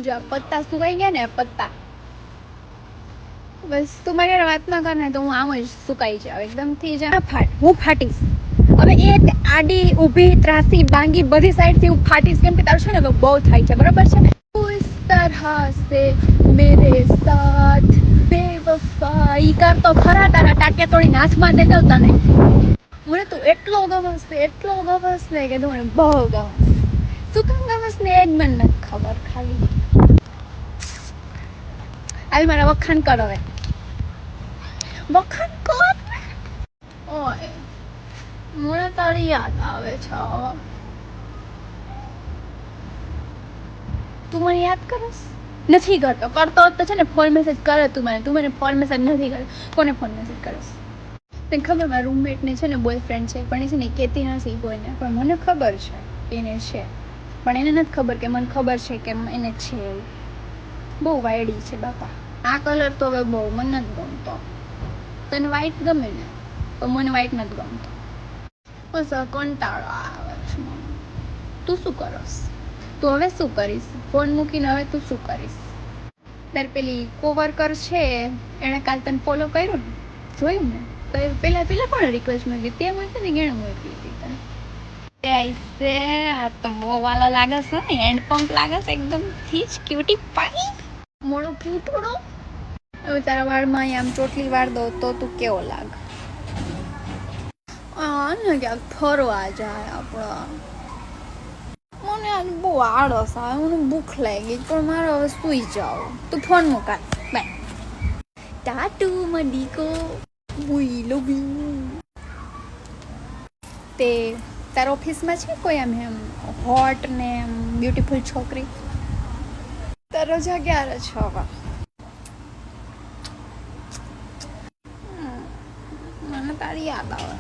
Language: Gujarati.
જો પત્તા સુકાઈ ગયા ને પત્તા, બસ તું મારી હારે વાત ના કર ને તો હું આમ જ સુકાઈ જાઉં એકદમ થી જા હું ફાટીશ. હવે એક આડી ઊભી ત્રાસી બાંગી બધી સાઈડ થી હું ફાટીશ, કેમ કે તારું છે ને હવે બહુ થાય છે, બરોબર છે ને. इस तरह से मेरे साथ बेवफाई करतो खरा, तारा टाके तोड़ी नाचમાં દે દઉં તને. મને તું એટલો ગમસ ને કે તું મને બહુ ગમસ. શું કામ ગમસ ને એ જ મને નથી ખબર. ખાલી હાલ મારા વખાણ કર, હવે વખાણ કર. ઓય મને તારી યાદ આવે છે. તું મને યાદ કરસ? નથી કરતો. કરતો તો છે ને ફોન મેસેજ કરે તું મને ફોન મેસેજ નથી કરે. કોને ફોન મેસેજ કરસ? તને ખબર મારા રૂમમેટને છે ને બોયફ્રેન્ડ છે, પણ એ છે ને કહેતી નથી કોઈને, પણ મને ખબર છે એને છે, પણ એને નથી ખબર કે મને ખબર છે કે એને છે એવું. બહુ વાયડી છે બાપા. આ કલર તો હવે બહુ મને નથી ગમતો. તને વ્હાઈટ ગમે ને, પણ મને વ્હાઈટ નથી ગમતો. બસ કંટાળો આવે છે. તું શું કરસ? તું હવે શું કરીશ? ફોન મૂકીને હવે તું શું કરીશ? તારે પેલી કોવર્કર છે એણે કાલ તને ફોલો કર્યું ને, જોયું ને? તો પેલા કોણે રિક્વેસ્ટ મોકલી? તે મોકલી ને એણે મોકલી હતી તને? ऐसे આ તો બહુ વાલો લાગે છે ને, હેન્ડ પંપ લાગે છે એકદમ થી જ ક્યુટી પાઈ. મોડું ક્યુટડો. હવે તારા વાળમાં અહીંયા આમ ચોટલી વાળ દો તો તું કેવો લાગ? ને ક્યાંક ફરવા જાય આપણા. મને આજ બહુ આળસ આવે, મને ભૂખ લાગી પણ મારે હવે સુઈ જાવ. તું ફોન મૂકા, બાય. ટાટુ મડીકો, વી લવ યુ. તે તારા ઓફિસમાં છે કોઈ એમ હોટ ને એમ બ્યુટીફુલ છોકરી? તારો રજા ક્યારે છે હવે? મને તારી યાદ આવે.